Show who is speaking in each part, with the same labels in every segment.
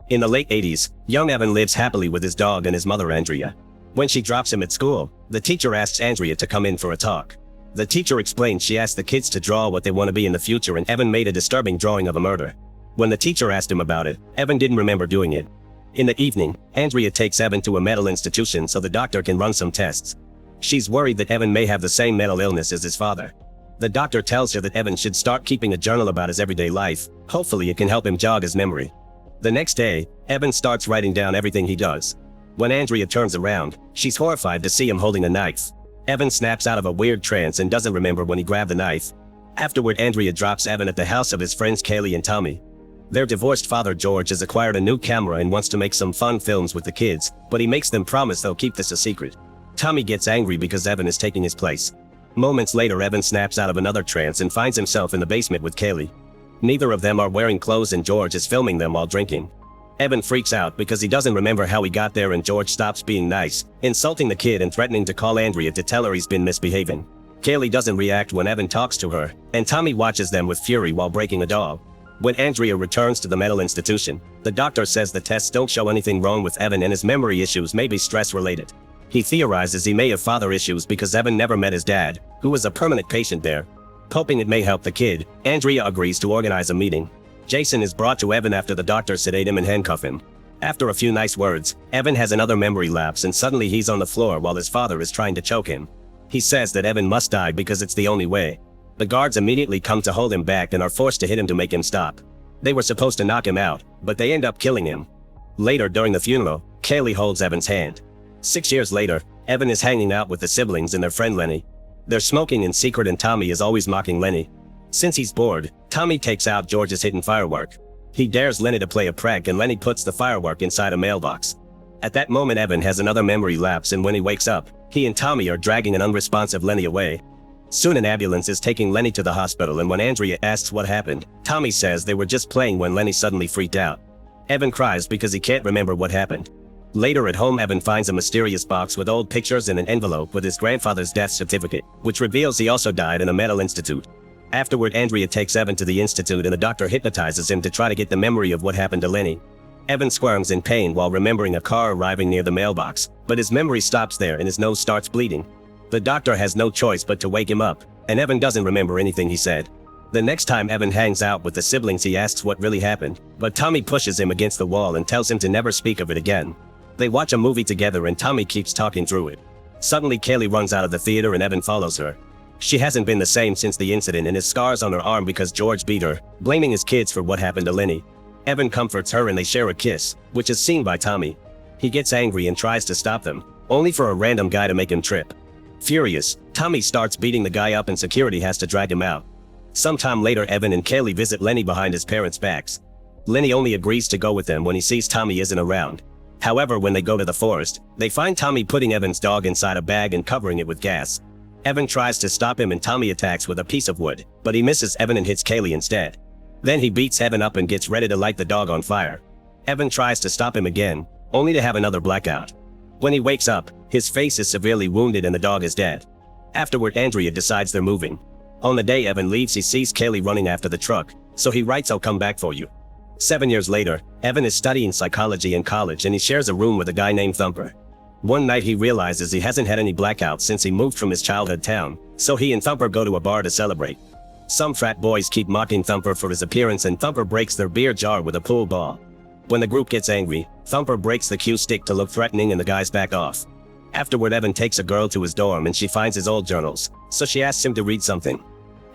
Speaker 1: In the late 80s, young Evan lives happily with his dog and his mother Andrea. When she drops him at school, the teacher asks Andrea to come in for a talk. The teacher explains she asked the kids to draw what they want to be in the future, and Evan made a disturbing drawing of a murder. When the teacher asked him about it, Evan didn't remember doing it. In the evening, Andrea takes Evan to a mental institution so the doctor can run some tests. She's worried that Evan may have the same mental illness as his father. The doctor tells her that Evan should start keeping a journal about his everyday life. Hopefully it can help him jog his memory. The next day, Evan starts writing down everything he does. When Andrea turns around, she's horrified to see him holding a knife. Evan snaps out of a weird trance and doesn't remember when he grabbed the knife. Afterward, Andrea drops Evan at the house of his friends Kaylee and Tommy. Their divorced father George has acquired a new camera and wants to make some fun films with the kids, but he makes them promise they'll keep this a secret. Tommy gets angry because Evan is taking his place. Moments later, Evan snaps out of another trance and finds himself in the basement with Kaylee. Neither of them are wearing clothes and George is filming them while drinking. Evan freaks out because he doesn't remember how he got there, and George stops being nice, insulting the kid and threatening to call Andrea to tell her he's been misbehaving. Kaylee doesn't react when Evan talks to her, and Tommy watches them with fury while breaking a dog. When Andrea returns to the mental institution, the doctor says the tests don't show anything wrong with Evan and his memory issues may be stress-related. He theorizes he may have father issues because Evan never met his dad, who was a permanent patient there. Hoping it may help the kid, Andrea agrees to organize a meeting. Jason is brought to Evan after the doctor sedate him and handcuff him. After a few nice words, Evan has another memory lapse and suddenly he's on the floor while his father is trying to choke him. He says that Evan must die because it's the only way. The guards immediately come to hold him back and are forced to hit him to make him stop. They were supposed to knock him out, but they end up killing him. Later during the funeral, Kaylee holds Evan's hand. 6 years later, Evan is hanging out with the siblings and their friend Lenny. They're smoking in secret and Tommy is always mocking Lenny. Since he's bored, Tommy takes out George's hidden firework. He dares Lenny to play a prank and Lenny puts the firework inside a mailbox. At that moment, Evan has another memory lapse, and when he wakes up, he and Tommy are dragging an unresponsive Lenny away. Soon an ambulance is taking Lenny to the hospital, and when Andrea asks what happened, Tommy says they were just playing when Lenny suddenly freaked out. Evan cries because he can't remember what happened. Later at home, Evan finds a mysterious box with old pictures and an envelope with his grandfather's death certificate, which reveals he also died in a mental institute. Afterward, Andrea takes Evan to the institute and the doctor hypnotizes him to try to get the memory of what happened to Lenny. Evan squirms in pain while remembering a car arriving near the mailbox, but his memory stops there and his nose starts bleeding. The doctor has no choice but to wake him up, and Evan doesn't remember anything he said. The next time Evan hangs out with the siblings, he asks what really happened, but Tommy pushes him against the wall and tells him to never speak of it again. They watch a movie together and Tommy keeps talking through it. Suddenly Kaylee runs out of the theater and Evan follows her. She hasn't been the same since the incident and has scars on her arm because George beat her, blaming his kids for what happened to Lenny. Evan comforts her and they share a kiss, which is seen by Tommy. He gets angry and tries to stop them, only for a random guy to make him trip. Furious, Tommy starts beating the guy up and security has to drag him out. Sometime later, Evan and Kaylee visit Lenny behind his parents' backs. Lenny only agrees to go with them when he sees Tommy isn't around. However, when they go to the forest, they find Tommy putting Evan's dog inside a bag and covering it with gas. Evan tries to stop him and Tommy attacks with a piece of wood, but he misses Evan and hits Kaylee instead. Then he beats Evan up and gets ready to light the dog on fire. Evan tries to stop him again, only to have another blackout. When he wakes up, his face is severely wounded and the dog is dead. Afterward, Andrea decides they're moving. On the day Evan leaves, he sees Kaylee running after the truck, so he writes, "I'll come back for you." 7 years later, Evan is studying psychology in college and he shares a room with a guy named Thumper. One night he realizes he hasn't had any blackouts since he moved from his childhood town, so he and Thumper go to a bar to celebrate. Some frat boys keep mocking Thumper for his appearance and Thumper breaks their beer jar with a pool ball. When the group gets angry, Thumper breaks the cue stick to look threatening and the guys back off. Afterward, Evan takes a girl to his dorm and she finds his old journals, so she asks him to read something.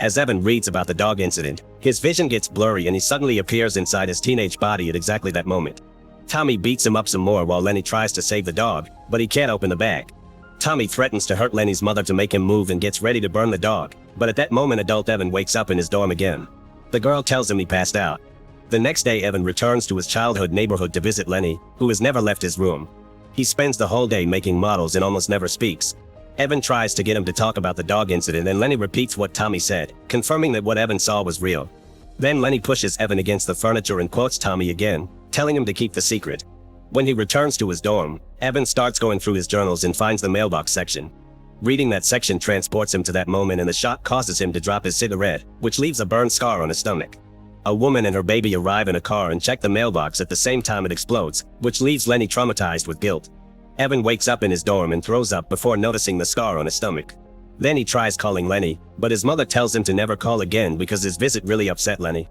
Speaker 1: As Evan reads about the dog incident, his vision gets blurry and he suddenly appears inside his teenage body at exactly that moment. Tommy beats him up some more while Lenny tries to save the dog, but he can't open the bag. Tommy threatens to hurt Lenny's mother to make him move and gets ready to burn the dog, but at that moment adult Evan wakes up in his dorm again. The girl tells him he passed out. The next day, Evan returns to his childhood neighborhood to visit Lenny, who has never left his room. He spends the whole day making models and almost never speaks. Evan tries to get him to talk about the dog incident and Lenny repeats what Tommy said, confirming that what Evan saw was real. Then Lenny pushes Evan against the furniture and quotes Tommy again, telling him to keep the secret. When he returns to his dorm, Evan starts going through his journals and finds the mailbox section. Reading that section transports him to that moment and the shock causes him to drop his cigarette, which leaves a burn scar on his stomach. A woman and her baby arrive in a car and check the mailbox at the same time it explodes, which leaves Lenny traumatized with guilt. Evan wakes up in his dorm and throws up before noticing the scar on his stomach. Then he tries calling Lenny, but his mother tells him to never call again because his visit really upset Lenny.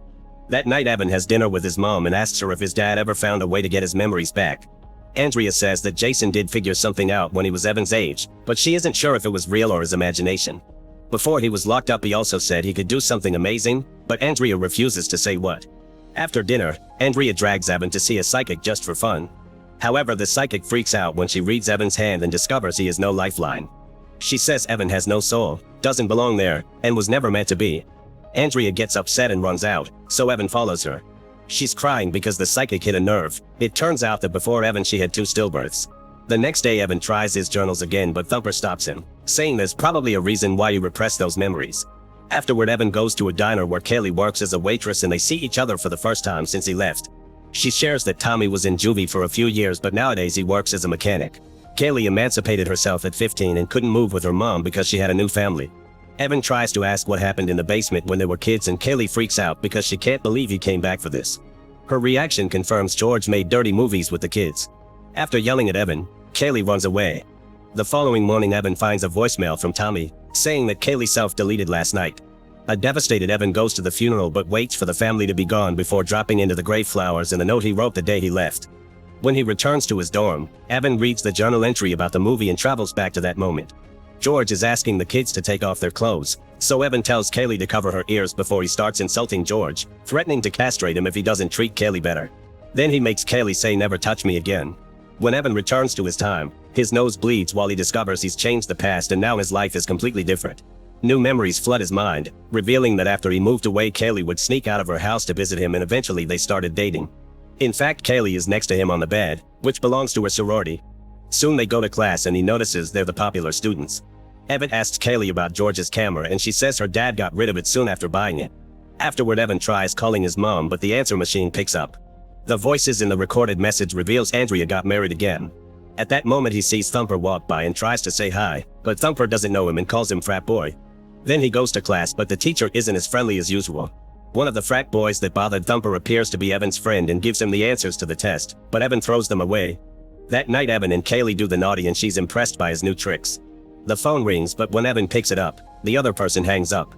Speaker 1: That night Evan has dinner with his mom and asks her if his dad ever found a way to get his memories back. Andrea says that Jason did figure something out when he was Evan's age, but she isn't sure if it was real or his imagination. Before he was locked up he also said he could do something amazing, but Andrea refuses to say what. After dinner, Andrea drags Evan to see a psychic just for fun. However, the psychic freaks out when she reads Evan's hand and discovers he has no lifeline. She says Evan has no soul, doesn't belong there, and was never meant to be. Andrea gets upset and runs out, so Evan follows her. She's crying because the psychic hit a nerve. It turns out that before Evan she had 2 stillbirths. The next day Evan tries his journals again, but Thumper stops him, saying there's probably a reason why you repress those memories. Afterward Evan goes to a diner where Kaylee works as a waitress and they see each other for the first time since he left. She shares that Tommy was in juvie for a few years but nowadays he works as a mechanic. Kaylee emancipated herself at 15 and couldn't move with her mom because she had a new family. Evan tries to ask what happened in the basement when they were kids and Kaylee freaks out because she can't believe he came back for this. Her reaction confirms George made dirty movies with the kids. After yelling at Evan, Kaylee runs away. The following morning Evan finds a voicemail from Tommy, saying that Kaylee self-deleted last night. A devastated Evan goes to the funeral but waits for the family to be gone before dropping into the grave flowers and the note he wrote the day he left. When he returns to his dorm, Evan reads the journal entry about the movie and travels back to that moment. George is asking the kids to take off their clothes, so Evan tells Kaylee to cover her ears before he starts insulting George, threatening to castrate him if he doesn't treat Kaylee better. Then he makes Kaylee say never touch me again. When Evan returns to his time, his nose bleeds while he discovers he's changed the past and now his life is completely different. New memories flood his mind, revealing that after he moved away Kaylee would sneak out of her house to visit him and eventually they started dating. In fact, Kaylee is next to him on the bed, which belongs to her sorority. Soon they go to class and he notices they're the popular students. Evan asks Kaylee about George's camera and she says her dad got rid of it soon after buying it. Afterward Evan tries calling his mom but the answer machine picks up. The voices in the recorded message reveals Andrea got married again. At that moment he sees Thumper walk by and tries to say hi, but Thumper doesn't know him and calls him frat boy. Then he goes to class but the teacher isn't as friendly as usual. One of the frat boys that bothered Thumper appears to be Evan's friend and gives him the answers to the test, but Evan throws them away. That night Evan and Kaylee do the naughty and she's impressed by his new tricks. The phone rings but when Evan picks it up, the other person hangs up.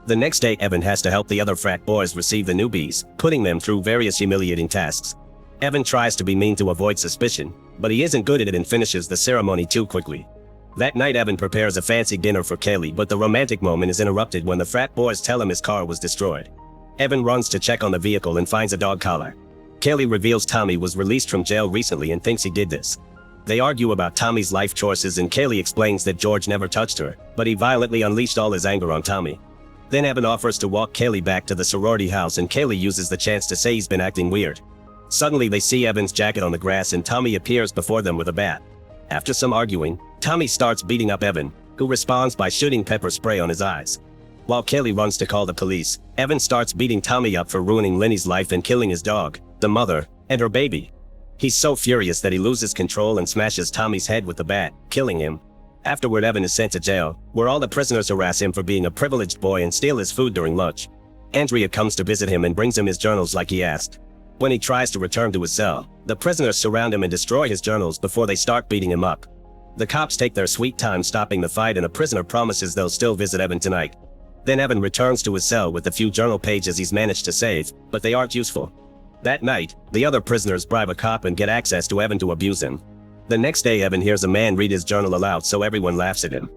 Speaker 1: The next day Evan has to help the other frat boys receive the newbies, putting them through various humiliating tasks. Evan tries to be mean to avoid suspicion, but he isn't good at it and finishes the ceremony too quickly. That night Evan prepares a fancy dinner for Kaylee but the romantic moment is interrupted when the frat boys tell him his car was destroyed. Evan runs to check on the vehicle and finds a dog collar. Kaylee reveals Tommy was released from jail recently and thinks he did this. They argue about Tommy's life choices and Kaylee explains that George never touched her, but he violently unleashed all his anger on Tommy. Then Evan offers to walk Kaylee back to the sorority house and Kaylee uses the chance to say he's been acting weird. Suddenly they see Evan's jacket on the grass and Tommy appears before them with a bat. After some arguing, Tommy starts beating up Evan, who responds by shooting pepper spray on his eyes. While Kaylee runs to call the police, Evan starts beating Tommy up for ruining Lenny's life and killing his dog, the mother, and her baby. He's so furious that he loses control and smashes Tommy's head with the bat, killing him. Afterward Evan is sent to jail, where all the prisoners harass him for being a privileged boy and steal his food during lunch. Andrea comes to visit him and brings him his journals like he asked. When he tries to return to his cell, the prisoners surround him and destroy his journals before they start beating him up. The cops take their sweet time stopping the fight and a prisoner promises they'll still visit Evan tonight. Then Evan returns to his cell with the few journal pages he's managed to save, but they aren't useful. That night, the other prisoners bribe a cop and get access to Evan to abuse him. The next day Evan hears a man read his journal aloud so everyone laughs at him.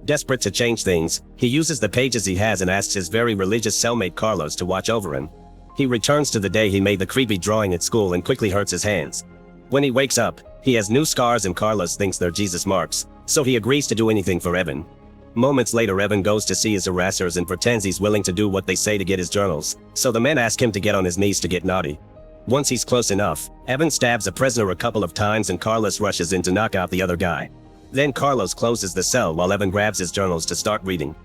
Speaker 1: Desperate to change things, he uses the pages he has and asks his very religious cellmate Carlos to watch over him. He returns to the day he made the creepy drawing at school and quickly hurts his hands. When he wakes up, he has new scars and Carlos thinks they're Jesus marks, so he agrees to do anything for Evan. Moments later Evan goes to see his harassers and pretends he's willing to do what they say to get his journals, so the men ask him to get on his knees to get naughty. Once he's close enough, Evan stabs a prisoner a couple of times and Carlos rushes in to knock out the other guy. Then Carlos closes the cell while Evan grabs his journals to start reading.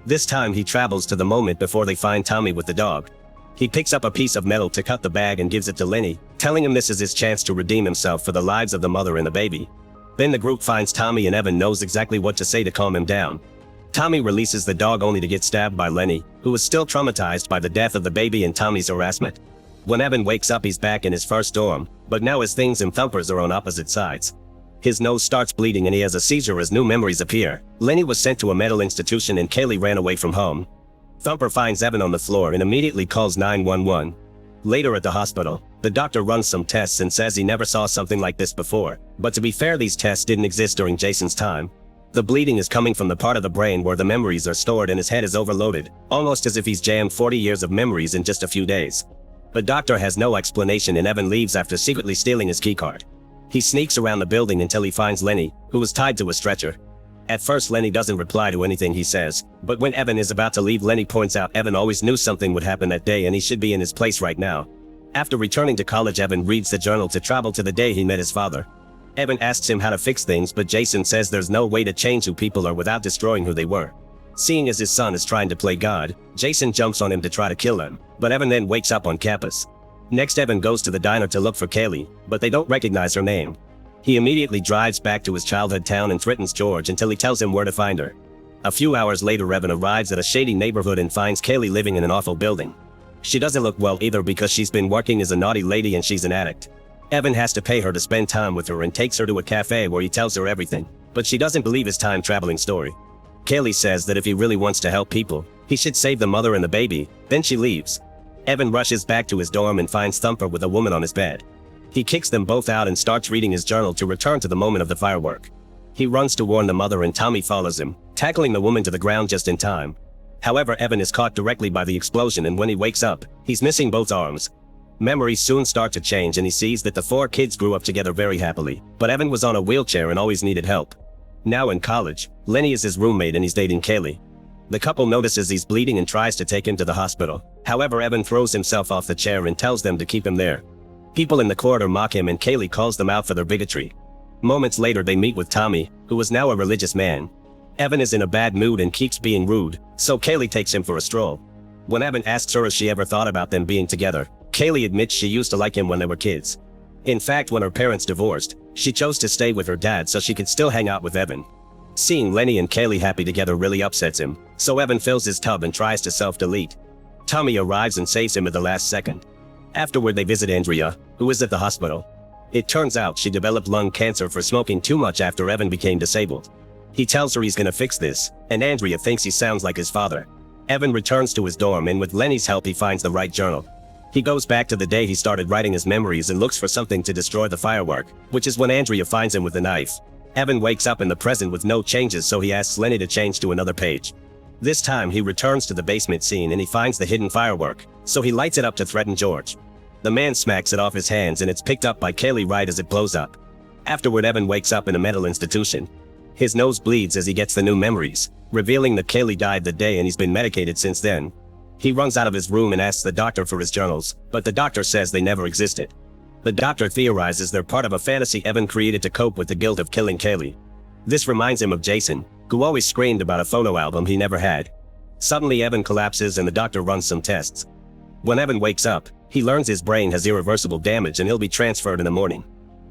Speaker 1: This time he travels to the moment before they find Tommy with the dog. He picks up a piece of metal to cut the bag and gives it to Lenny, telling him this is his chance to redeem himself for the lives of the mother and the baby. Then the group finds Tommy and Evan knows exactly what to say to calm him down. Tommy releases the dog only to get stabbed by Lenny, who is still traumatized by the death of the baby and Tommy's harassment. When Evan wakes up, he's back in his first dorm, but now his things and Thumper's are on opposite sides. His nose starts bleeding and he has a seizure as new memories appear. Lenny was sent to a mental institution and Kaylee ran away from home. Thumper finds Evan on the floor and immediately calls 911. Later at the hospital, the doctor runs some tests and says he never saw something like this before, but to be fair, these tests didn't exist during Jason's time. The bleeding is coming from the part of the brain where the memories are stored and his head is overloaded, almost as if he's jammed 40 years of memories in just a few days. The doctor has no explanation and Evan leaves after secretly stealing his keycard. He sneaks around the building until he finds Lenny, who is tied to a stretcher. At first, Lenny doesn't reply to anything he says, but when Evan is about to leave, Lenny points out Evan always knew something would happen that day and he should be in his place right now. After returning to college, Evan reads the journal to travel to the day he met his father. Evan asks him how to fix things, but Jason says there's no way to change who people are without destroying who they were. Seeing as his son is trying to play God, Jason jumps on him to try to kill him, but Evan then wakes up on campus. Next, Evan goes to the diner to look for Kaylee, but they don't recognize her name. He immediately drives back to his childhood town and threatens George until he tells him where to find her. A few hours later, Evan arrives at a shady neighborhood and finds Kaylee living in an awful building. She doesn't look well either because she's been working as a naughty lady and she's an addict. Evan has to pay her to spend time with her and takes her to a cafe where he tells her everything, but she doesn't believe his time-traveling story. Kaylee says that if he really wants to help people, he should save the mother and the baby, then she leaves. Evan rushes back to his dorm and finds Thumper with a woman on his bed. He kicks them both out and starts reading his journal to return to the moment of the firework. He runs to warn the mother and Tommy follows him, tackling the woman to the ground just in time. However, Evan is caught directly by the explosion and when he wakes up, he's missing both arms. Memories soon start to change and he sees that the four kids grew up together very happily, but Evan was on a wheelchair and always needed help. Now in college, Lenny is his roommate and he's dating Kaylee. The couple notices he's bleeding and tries to take him to the hospital. However, Evan throws himself off the chair and tells them to keep him there. People in the corridor mock him and Kaylee calls them out for their bigotry. Moments later, they meet with Tommy, who is now a religious man. Evan is in a bad mood and keeps being rude, so Kaylee takes him for a stroll. When Evan asks her if she ever thought about them being together, Kaylee admits she used to like him when they were kids. In fact, when her parents divorced, she chose to stay with her dad so she could still hang out with Evan. Seeing Lenny and Kaylee happy together really upsets him, so Evan fills his tub and tries to self-delete. Tommy arrives and saves him at the last second. Afterward, they visit Andrea, who is at the hospital. It turns out she developed lung cancer for smoking too much after Evan became disabled. He tells her he's gonna fix this, and Andrea thinks he sounds like his father. Evan returns to his dorm and with Lenny's help he finds the right journal. He goes back to the day he started writing his memories and looks for something to destroy the firework, which is when Andrea finds him with a knife. Evan wakes up in the present with no changes, so he asks Lenny to change to another page. This time he returns to the basement scene and he finds the hidden firework, so he lights it up to threaten George. The man smacks it off his hands and it's picked up by Kaylee right as it blows up. Afterward, Evan wakes up in a mental institution. His nose bleeds as he gets the new memories, revealing that Kaylee died the day and he's been medicated since then. He runs out of his room and asks the doctor for his journals, but the doctor says they never existed. The doctor theorizes they're part of a fantasy Evan created to cope with the guilt of killing Kaylee. This reminds him of Jason, who always screamed about a photo album he never had. Suddenly, Evan collapses and the doctor runs some tests. When Evan wakes up, he learns his brain has irreversible damage and he'll be transferred in the morning.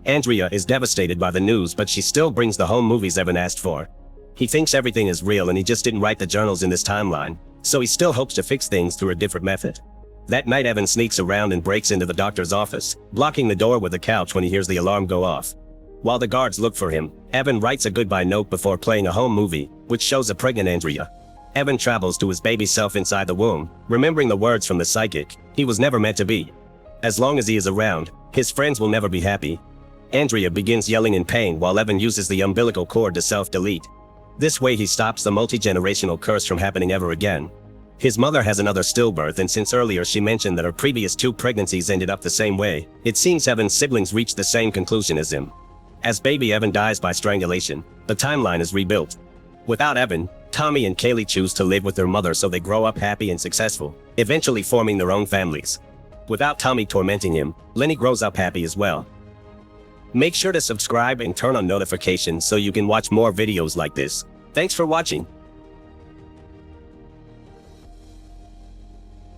Speaker 1: Andrea is devastated by the news, but she still brings the home movies Evan asked for. He thinks everything is real and he just didn't write the journals in this timeline, so he still hopes to fix things through a different method. That night, Evan sneaks around and breaks into the doctor's office, blocking the door with a couch when he hears the alarm go off. While the guards look for him, Evan writes a goodbye note before playing a home movie, which shows a pregnant Andrea. Evan travels to his baby self inside the womb, remembering the words from the psychic, "He was never meant to be. As long as he is around, his friends will never be happy." Andrea begins yelling in pain while Evan uses the umbilical cord to self-delete. This way he stops the multi-generational curse from happening ever again. His mother has another stillbirth, and since earlier she mentioned that her previous 2 pregnancies ended up the same way, it seems Evan's siblings reached the same conclusion as him. As baby Evan dies by strangulation, the timeline is rebuilt. Without Evan, Tommy and Kaylee choose to live with their mother so they grow up happy and successful, eventually forming their own families. Without Tommy tormenting him, Lenny grows up happy as well. Make sure to subscribe and turn on notifications so you can watch more videos like this. Thanks for watching.